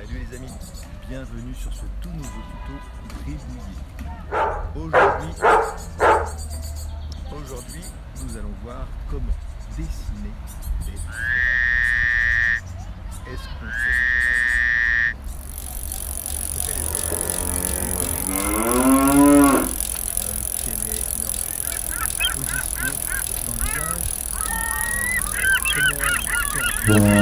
Salut les amis, bienvenue sur ce tout nouveau tuto gribouillis. Aujourd'hui, nous allons voir comment dessiner des oreilles. Est-ce qu'on fait des oreilles? Quelle est leur position dans le visage? Comment faire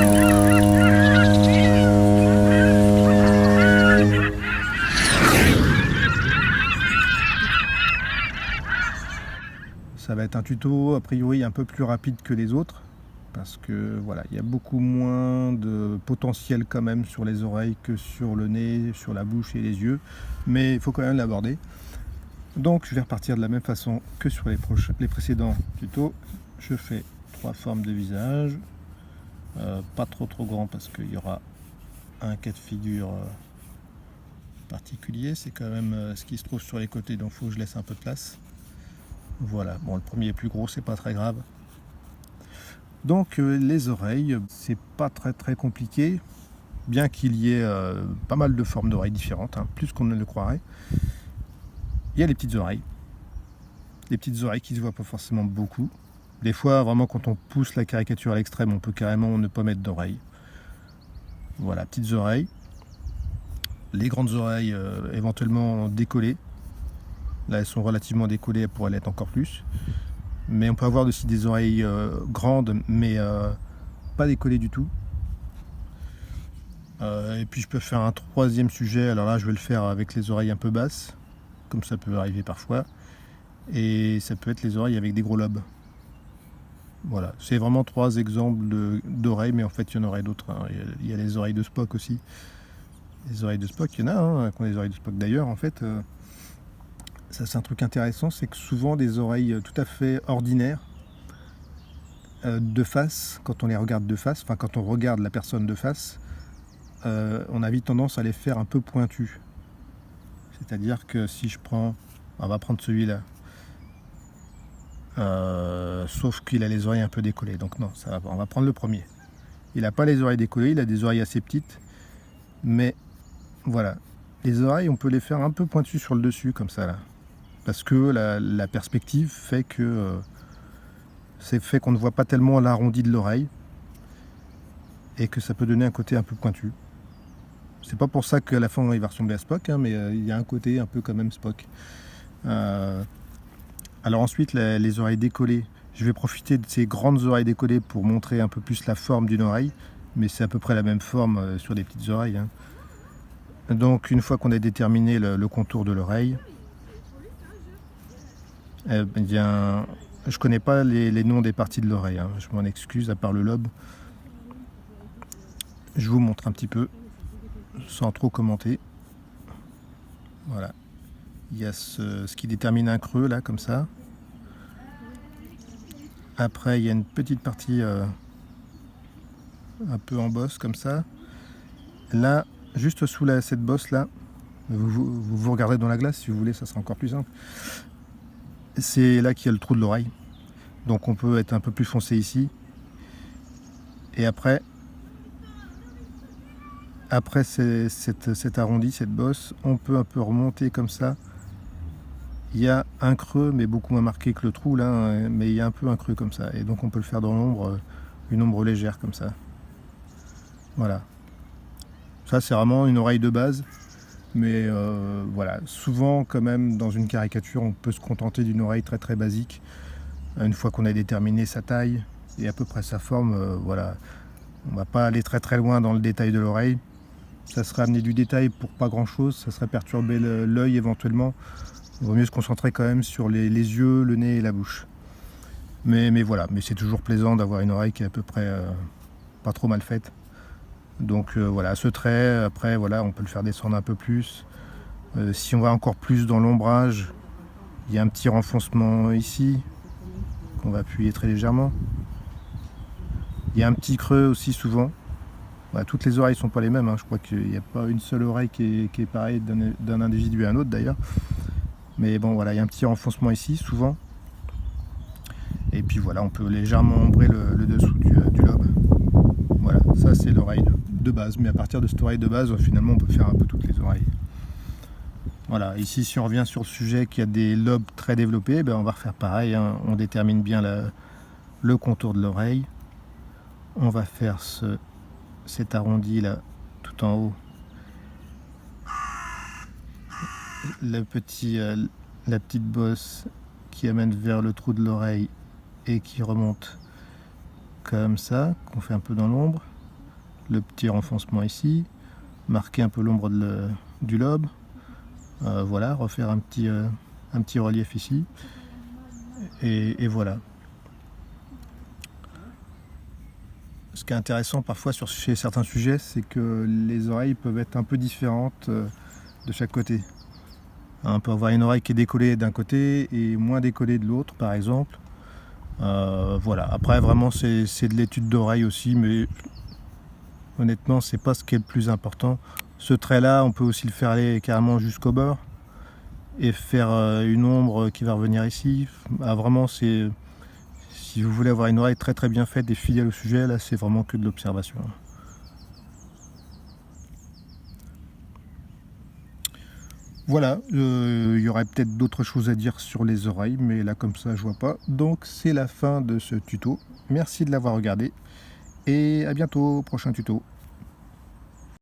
Ça va être un tuto a priori un peu plus rapide que les autres parce que voilà, il y a beaucoup moins de potentiel quand même sur les oreilles que sur le nez, sur la bouche et les yeux, mais il faut quand même l'aborder. Donc je vais repartir de la même façon que sur les précédents tutos. Je fais 3 formes de visage, pas trop grand parce qu'il y aura un cas de figure particulier, c'est quand même ce qui se trouve sur les côtés, donc il faut que je laisse un peu de place. Voilà, bon, le premier est plus gros, c'est pas très grave. Donc les oreilles, c'est pas très compliqué, bien qu'il y ait pas mal de formes d'oreilles différentes, hein, plus qu'on ne le croirait. Il y a les petites oreilles qui se voient pas forcément beaucoup. Des fois, vraiment, quand on pousse la caricature à l'extrême, on peut carrément ne pas mettre d'oreilles. Voilà, petites oreilles. Les grandes oreilles éventuellement décollées. Là, elles sont relativement décollées, elles pourraient l'être encore plus. Mais on peut avoir aussi des oreilles grandes, mais pas décollées du tout. Et puis je peux faire un troisième sujet. Alors là, je vais le faire avec les oreilles un peu basses, comme ça peut arriver parfois. Et ça peut être les oreilles avec des gros lobes. Voilà, c'est vraiment 3 exemples d'oreilles, mais en fait, il y en aurait d'autres. Hein. Il y a les oreilles de Spock aussi. Les oreilles de Spock, il y en a, hein, qui ont des oreilles de Spock d'ailleurs, en fait. Ça, c'est un truc intéressant, c'est que souvent des oreilles tout à fait ordinaires, de face, quand on les regarde de face, enfin quand on regarde la personne de face, on a vite tendance à les faire un peu pointues. C'est-à-dire que si je prends, on va prendre celui-là, sauf qu'il a les oreilles un peu décollées, donc non, ça va, on va prendre le premier. Il n'a pas les oreilles décollées, il a des oreilles assez petites, mais voilà, les oreilles on peut les faire un peu pointues sur le dessus, comme ça là. Parce que la perspective fait que qu'on ne voit pas tellement l'arrondi de l'oreille et que ça peut donner un côté un peu pointu. C'est pas pour ça qu'à la fin il va ressembler à Spock, hein, mais il y a un côté un peu quand même Spock. Alors ensuite les oreilles décollées, je vais profiter de ces grandes oreilles décollées pour montrer un peu plus la forme d'une oreille, mais c'est à peu près la même forme sur des petites oreilles. Hein. Donc une fois qu'on a déterminé le contour de l'oreille, bien, je connais pas les noms des parties de l'oreille, hein. Je m'en excuse, à part le lobe. Je vous montre un petit peu, sans trop commenter. Voilà. Il y a ce qui détermine un creux, là, comme ça. Après, il y a une petite partie un peu en bosse, comme ça. Là, juste sous cette bosse-là, vous regardez dans la glace, si vous voulez, ça sera encore plus simple. C'est là qu'il y a le trou de l'oreille, donc on peut être un peu plus foncé ici, et après cet arrondi, cette bosse, on peut un peu remonter comme ça. Il y a un creux, mais beaucoup moins marqué que le trou là, hein, mais il y a un peu un creux comme ça, et donc on peut le faire dans l'ombre, une ombre légère comme ça. Voilà, ça c'est vraiment une oreille de base. Mais voilà, souvent quand même dans une caricature on peut se contenter d'une oreille très basique. Une fois qu'on a déterminé sa taille et à peu près sa forme, voilà, on va pas aller très loin dans le détail de l'oreille. Ça serait amener du détail pour pas grand chose, ça serait perturber l'œil éventuellement. Il vaut mieux se concentrer quand même sur les yeux, le nez et la bouche. Mais voilà, mais c'est toujours plaisant d'avoir une oreille qui est à peu près pas trop mal faite. Donc voilà, ce trait, après voilà, on peut le faire descendre un peu plus. Si on va encore plus dans l'ombrage, il y a un petit renfoncement ici, qu'on va appuyer très légèrement. Il y a un petit creux aussi souvent. Voilà, toutes les oreilles ne sont pas les mêmes, hein. Je crois qu'il n'y a pas une seule oreille qui est pareille d'un individu à un autre d'ailleurs. Mais bon voilà, il y a un petit renfoncement ici souvent. Et puis voilà, on peut légèrement ombrer le dessous du lobe. Voilà, ça c'est l'oreille de base. Mais à partir de cette oreille de base, finalement, on peut faire un peu toutes les oreilles. Voilà, ici, si on revient sur le sujet qui a des lobes très développés, ben, on va refaire pareil, hein. On détermine bien le contour de l'oreille. On va faire cet arrondi là, tout en haut. La petite bosse qui amène vers le trou de l'oreille et qui remonte comme ça, qu'on fait un peu dans l'ombre. Le petit renfoncement ici, marquer un peu l'ombre du lobe. Voilà, refaire un petit relief ici. Et voilà. Ce qui est intéressant parfois chez certains sujets, c'est que les oreilles peuvent être un peu différentes de chaque côté. On peut avoir une oreille qui est décollée d'un côté et moins décollée de l'autre, par exemple. Voilà. Après, vraiment, c'est de l'étude d'oreille aussi, mais honnêtement, c'est pas ce qui est le plus important. Ce trait-là, on peut aussi le faire aller carrément jusqu'au bord et faire une ombre qui va revenir ici. Vraiment, si vous voulez avoir une oreille très très bien faite et fidèle au sujet, là, c'est vraiment que de l'observation. Voilà, il y aurait peut-être d'autres choses à dire sur les oreilles, mais là comme ça je vois pas. Donc c'est la fin de ce tuto. Merci de l'avoir regardé et à bientôt au prochain tuto.